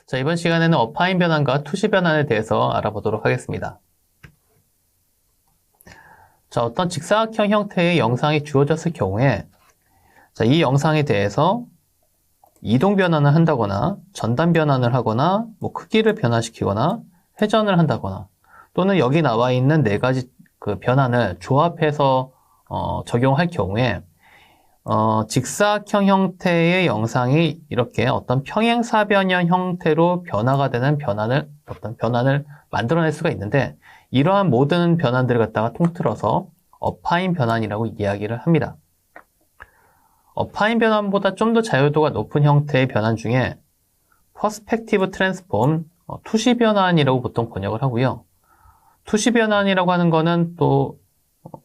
자, 이번 시간에는 어파인 변환과 투시 변환에 대해서 알아보도록 하겠습니다. 자, 어떤 직사각형 형태의 영상이 주어졌을 경우에 자, 이 영상에 대해서 이동 변환을 한다거나 전단 변환을 하거나 크기를 변화시키거나 회전을 한다거나 또는 여기 나와 있는 네 가지 그 변환을 조합해서 적용할 경우에 직사각형 형태의 영상이 이렇게 어떤 평행사변형 형태로 변화가 되는 어떤 변환을 만들어낼 수가 있는데, 이러한 모든 변환들을 갖다가 통틀어서 어파인 변환이라고 이야기를 합니다. 어파인 변환보다 좀 더 자유도가 높은 형태의 변환 중에 퍼스펙티브 트랜스폼, 투시 변환이라고 보통 번역을 하고요. 투시 변환이라고 하는 거는 또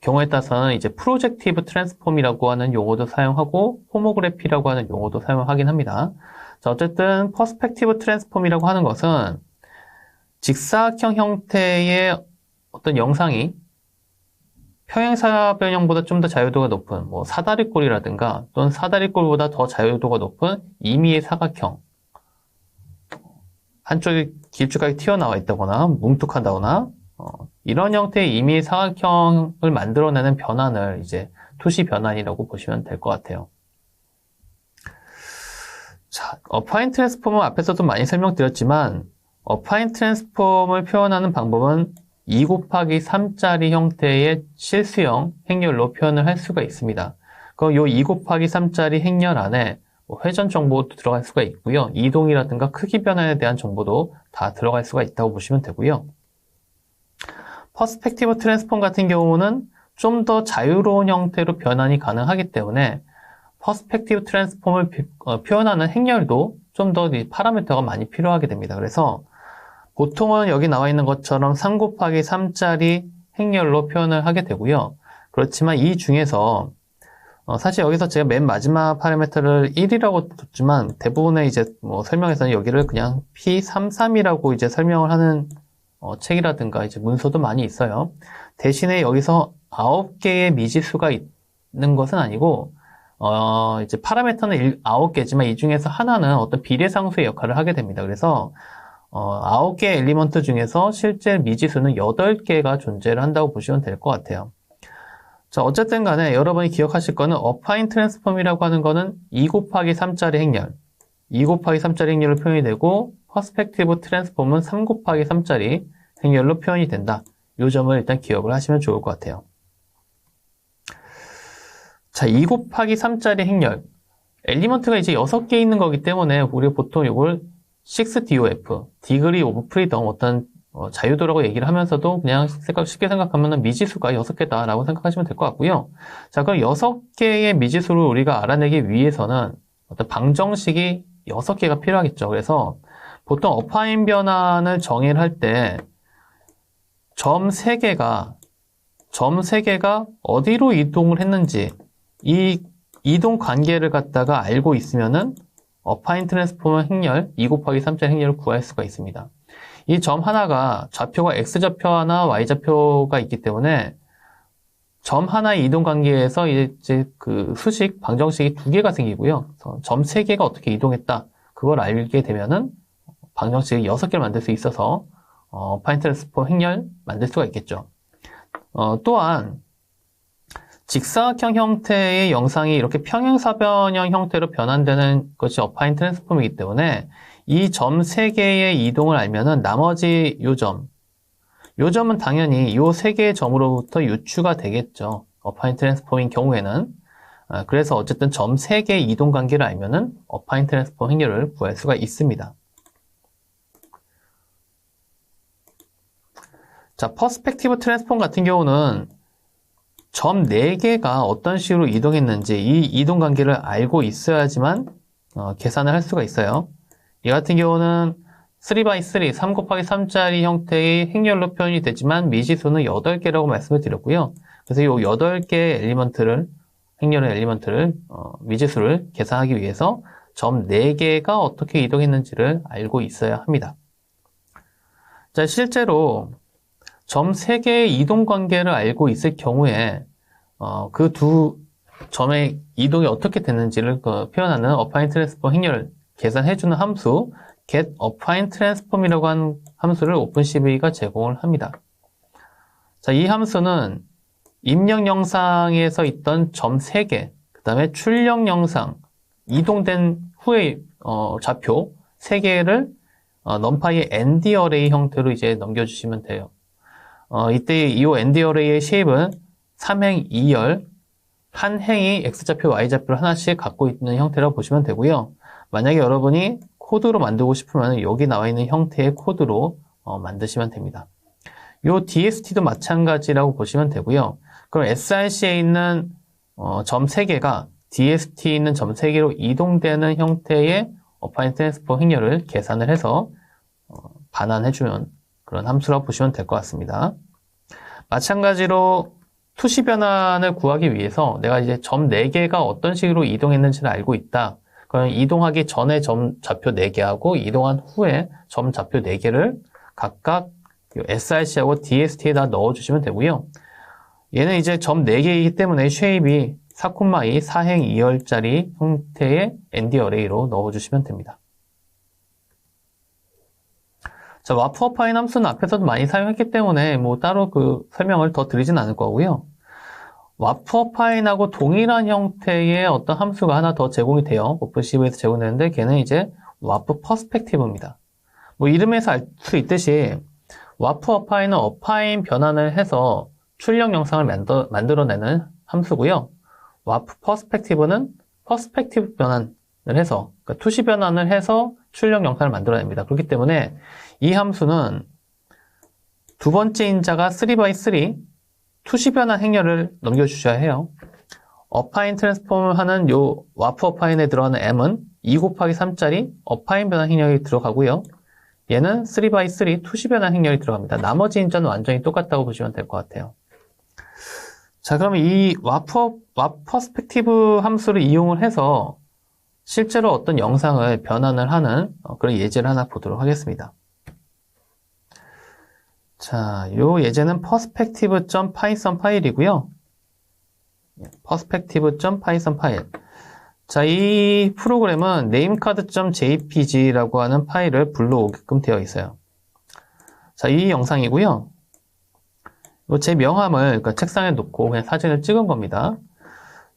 경우에 따라서는 이제 프로젝티브 트랜스폼이라고 하는 용어도 사용하고 호모그래피라고 하는 용어도 사용하긴 합니다. 자, 어쨌든 퍼스펙티브 트랜스폼이라고 하는 것은 직사각형 형태의 어떤 영상이 평행사변형보다 좀 더 자유도가 높은 사다리꼴이라든가 또는 사다리꼴보다 더 자유도가 높은 임의의 사각형, 한쪽이 길쭉하게 튀어나와 있다거나 뭉툭하다거나 이런 형태의 임의 사각형을 만들어내는 변환을 이제 투시 변환이라고 보시면 될 것 같아요. 자, 어파인 트랜스폼은 앞에서도 많이 설명드렸지만 어파인 트랜스폼을 표현하는 방법은 2 곱하기 3짜리 형태의 실수형 행렬로 표현을 할 수가 있습니다. 그럼 요 2 곱하기 3짜리 행렬 안에 회전 정보도 들어갈 수가 있고요. 이동이라든가 크기 변환에 대한 정보도 다 들어갈 수가 있다고 보시면 되고요. 퍼스펙티브 트랜스폼 같은 경우는 좀 더 자유로운 형태로 변환이 가능하기 때문에 퍼스펙티브 트랜스폼을 표현하는 행렬도 좀 더 파라미터가 많이 필요하게 됩니다. 그래서 보통은 여기 나와 있는 것처럼 3 곱하기 3짜리 행렬로 표현을 하게 되고요. 그렇지만 이 중에서 사실 여기서 제가 맨 마지막 파라미터를 1이라고 뒀지만 대부분의 이제 설명에서는 여기를 그냥 P33이라고 이제 설명을 하는 책이라든가 이제 문서도 많이 있어요. 대신에 여기서 9개의 미지수가 있는 것은 아니고, 이제 파라미터는 9개지만 이 중에서 하나는 어떤 비례상수의 역할을 하게 됩니다. 그래서, 9개의 엘리먼트 중에서 실제 미지수는 8개가 존재를 한다고 보시면 될 것 같아요. 자, 어쨌든 간에 여러분이 기억하실 거는 어파인 트랜스폼이라고 하는 거는 2 곱하기 3짜리 행렬, 2 곱하기 3짜리 행렬로 표현이 되고, 퍼스펙티브 트랜스폼은 3 곱하기 3짜리 행렬로 표현이 된다. 이 점을 일단 기억을 하시면 좋을 것 같아요. 자, 2 곱하기 3짜리 행렬. 엘리먼트가 이제 6개 있는 거기 때문에 우리가 보통 이걸 6DOF, Degree of Freedom, 어떤 자유도라고 얘기를 하면서도 그냥 쉽게 생각하면 미지수가 6개다라고 생각하시면 될 것 같고요. 자, 그럼 6개의 미지수를 우리가 알아내기 위해서는 어떤 방정식이 6개가 필요하겠죠. 그래서 보통 어파인 변환을 정의를 할 때 점 3개가 어디로 이동을 했는지 이 이동 관계를 갖다가 알고 있으면은 어파인 트랜스폼 행렬 2 곱하기 3짜리 행렬을 구할 수가 있습니다. 이 점 하나가 좌표가 X좌표 하나, Y좌표가 있기 때문에 점 하나의 이동 관계에서 이제 그 수식, 방정식이 2개가 생기고요. 점 3개가 어떻게 이동했다. 그걸 알게 되면은 방정식이 6개를 만들 수 있어서 어파인 트랜스폼 행렬 만들 수가 있겠죠. 또한 직사각형 형태의 영상이 이렇게 평행사변형 형태로 변환되는 것이 어파인 트랜스폼이기 때문에 이 점 3개의 이동을 알면은 나머지 요 점은 당연히 요 3개의 점으로부터 유추가 되겠죠. 어파인 트랜스폼인 경우에는. 그래서 어쨌든 점 3개의 이동 관계를 알면은 어파인 트랜스폼 행렬을 구할 수가 있습니다. 자, 퍼스펙티브 트랜스폼 같은 경우는 점 4개가 어떤 식으로 이동했는지 이 이동 관계를 알고 있어야지만 계산을 할 수가 있어요. 이 같은 경우는 3x3, 3 곱하기 3짜리 형태의 행렬로 표현이 되지만 미지수는 8개라고 말씀을 드렸고요. 그래서 이 8개의 행렬의 엘리먼트를, 미지수를 계산하기 위해서 점 4개가 어떻게 이동했는지를 알고 있어야 합니다. 자, 실제로 점 3개의 이동 관계를 알고 있을 경우에 그 두 점의 이동이 어떻게 됐는지를 표현하는 어파인 트랜스폼 행렬을 계산해주는 함수 getAffine-transform이라고 하는 함수를 오픈CV가 제공을 합니다. 자, 이 함수는 입력 영상에서 있던 점 3개, 그 다음에 출력 영상, 이동된 후의 좌표 3개를 numpy의 ND 어레이 형태로 이제 넘겨주시면 돼요. 이때 이 ND 어레이의 쉐입은 3행 2열, 한 행이 X좌표, Y좌표를 하나씩 갖고 있는 형태라고 보시면 되고요. 만약에 여러분이 코드로 만들고 싶으면 여기 나와 있는 형태의 코드로 만드시면 됩니다. 요 DST도 마찬가지라고 보시면 되고요. 그럼 sRC에 있는 점 3개가 DST에 있는 점 3개로 이동되는 형태의 어파인 트랜스포 행렬을 계산을 해서 반환해주는 그런 함수라고 보시면 될 것 같습니다. 마찬가지로 투시 변환을 구하기 위해서 내가 이제 점 4개가 어떤 식으로 이동했는지를 알고 있다. 그럼 이동하기 전에 점 좌표 4개하고 이동한 후에 점 좌표 4개를 각각 sRC하고 DST에다 넣어주시면 되고요. 얘는 이제 점 4개이기 때문에 쉐입이 4,2 4행 2열짜리 형태의 ND 어레이로 넣어주시면 됩니다. 자, 와프 어파인 함수는 앞에서도 많이 사용했기 때문에 뭐 따로 그 설명을 더 드리진 않을 거고요. 와프 어파인하고 동일한 형태의 어떤 함수가 하나 더 제공이 돼요. 오픈CV에서 제공되는데 걔는 이제 와프 퍼스펙티브입니다. 뭐 이름에서 알 수 있듯이 와프 어파인은 어파인 변환을 해서 출력 영상을 만들어내는 함수고요. 와프 퍼스펙티브는 퍼스펙티브 변환을 해서, 그러니까 투시 변환을 해서 출력 영상을 만들어냅니다. 그렇기 때문에 이 함수는 두 번째 인자가 3x3 투시 변환 행렬을 넘겨주셔야 해요. 어파인 트랜스폼을 하는 요 와프 어파인에 들어가는 m은 2 곱하기 3짜리 어파인 변환 행렬이 들어가고요. 얘는 3x3 투시 변환 행렬이 들어갑니다. 나머지 인자는 완전히 똑같다고 보시면 될 것 같아요. 자, 그러면 이 와프 퍼스펙티브 함수를 이용을 해서 실제로 어떤 영상을 변환을 하는 그런 예제를 하나 보도록 하겠습니다. 자, 요 예제는 perspective.python 파일이고요. perspective.python 파일. 자, 이 프로그램은 namecard.jpg라고 하는 파일을 불러오게끔 되어 있어요. 자, 이 영상이고요. 제 명함을 그러니까 책상에 놓고 그냥 사진을 찍은 겁니다.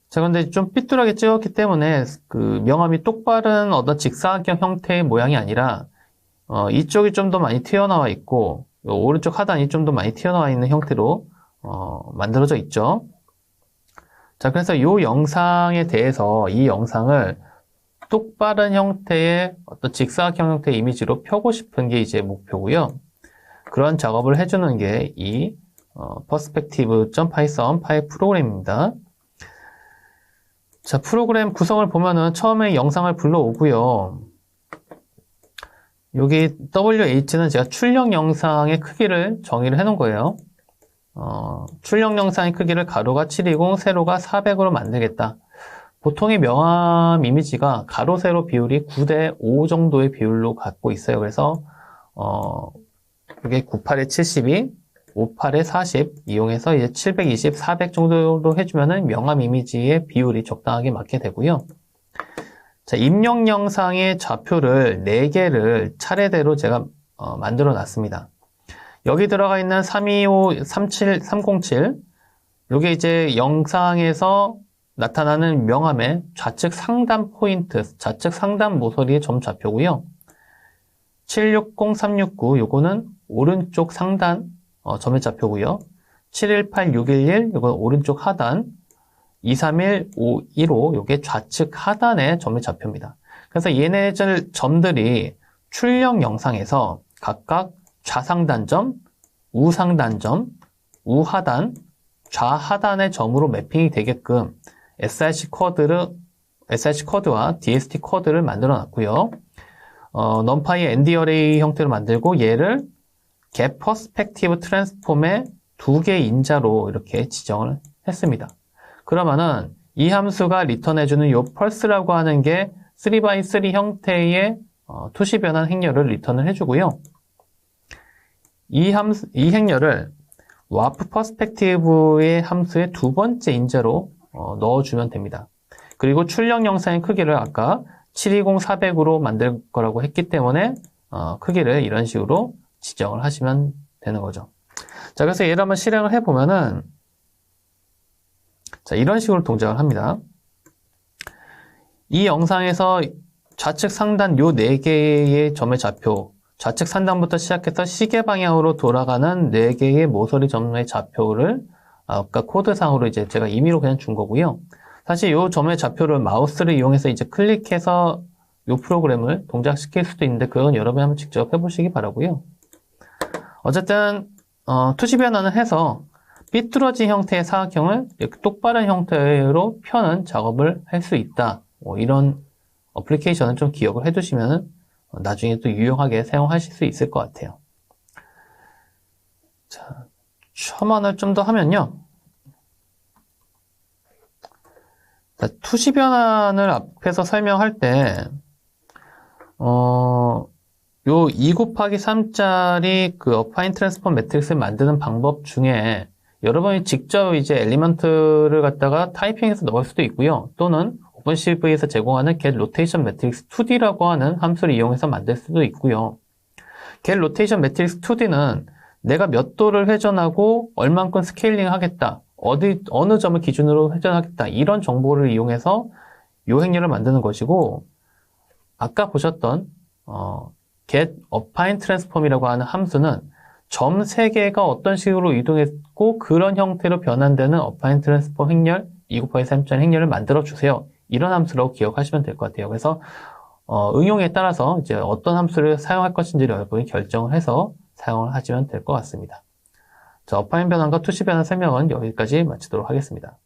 자, 그런데 좀 삐뚤하게 찍었기 때문에 그 명함이 똑바른 어떤 직사각형 형태의 모양이 아니라 이쪽이 좀 더 많이 튀어나와 있고 오른쪽 하단이 좀 더 많이 튀어나와 있는 형태로 만들어져 있죠. 자, 그래서 이 영상에 대해서 이 영상을 똑바른 형태의 어떤 직사각형 형태의 이미지로 펴고 싶은 게 이제 목표고요. 그런 작업을 해주는 게 이 perspective.python 파일 프로그램입니다. 자, 프로그램 구성을 보면은 처음에 영상을 불러오고요. 여기 WH는 제가 출력 영상의 크기를 정의를 해놓은 거예요. 출력 영상의 크기를 가로가 7이고 세로가 400으로 만들겠다. 보통의 명암 이미지가 가로 세로 비율이 9대5 정도의 비율로 갖고 있어요. 그래서 이게 98에 72, 58에 40 이용해서 이제 720, 400 정도로 해주면은 명암 이미지의 비율이 적당하게 맞게 되고요. 자, 입력 영상의 좌표를 4개를 차례대로 제가 만들어 놨습니다. 여기 들어가 있는 325, 37, 307 이게 이제 영상에서 나타나는 명암의 좌측 상단 포인트, 좌측 상단 모서리의 점 좌표고요. 760, 369 요거는 오른쪽 상단 점의 좌표고요. 718, 611 요건 오른쪽 하단, 231, 515 요게 좌측 하단의 점의 좌표입니다. 그래서 얘네 점들이 출력 영상에서 각각 좌상단점, 우상단점, 우하단, 좌하단의 점으로 매핑이 되게끔 src 코드와 dst 코드를 만들어 놨고요. numpy의 ND 어레이 형태로 만들고 얘를 getPerspective transform의 2개의 인자로 이렇게 지정을 했습니다. 그러면은 이 함수가 리턴해주는 요 pulse라고 하는 게 3x3 형태의 투시 변환 행렬을 리턴을 해주고요. 이 행렬을 와프 퍼스펙티브의 함수의 두 번째 인자로 넣어주면 됩니다. 그리고 출력 영상의 크기를 아까 720-400으로 만들 거라고 했기 때문에 크기를 이런 식으로 지정을 하시면 되는 거죠. 자, 그래서 얘를 한번 실행을 해보면은 자, 이런 식으로 동작을 합니다. 이 영상에서 좌측 상단 요 4개의 점의 좌표, 좌측 상단부터 시작해서 시계 방향으로 돌아가는 4개의 모서리 점의 좌표를 아까 코드상으로 이제 제가 임의로 그냥 준 거고요. 사실 요 점의 좌표를 마우스를 이용해서 이제 클릭해서 요 프로그램을 동작시킬 수도 있는데 그건 여러분이 한번 직접 해보시기 바라고요. 어쨌든 투시 변환을 해서 삐뚤어진 형태의 사각형을 이렇게 똑바른 형태로 펴는 작업을 할 수 있다. 이런 어플리케이션을 좀 기억을 해두시면 나중에 또 유용하게 사용하실 수 있을 것 같아요. 자, 첨언을 좀 더 하면요. 자, 투시 변환을 앞에서 설명할 때, 요 2 곱하기 3짜리 그 어파인 트랜스폼 매트릭스를 만드는 방법 중에 여러분이 직접 이제 엘리먼트를 갖다가 타이핑해서 넣을 수도 있고요. 또는 오픈CV에서 제공하는 get rotation matrix 2D라고 하는 함수를 이용해서 만들 수도 있고요. get rotation matrix 2D는 내가 몇 도를 회전하고 얼만큼 스케일링 하겠다. 어느 점을 기준으로 회전하겠다. 이런 정보를 이용해서 요 행렬을 만드는 것이고, 아까 보셨던 get affine transform이라고 하는 함수는 점 3개가 어떤 식으로 이동했고 그런 형태로 변환되는 affine transform 행렬 2 곱하기 3짜리 행렬을 만들어 주세요. 이런 함수라고 기억하시면 될 것 같아요. 그래서 응용에 따라서 이제 어떤 함수를 사용할 것인지를 여러분이 결정을 해서 사용을 하시면 될 것 같습니다. 자, 어파인 변환과 투시 변환 설명은 여기까지 마치도록 하겠습니다.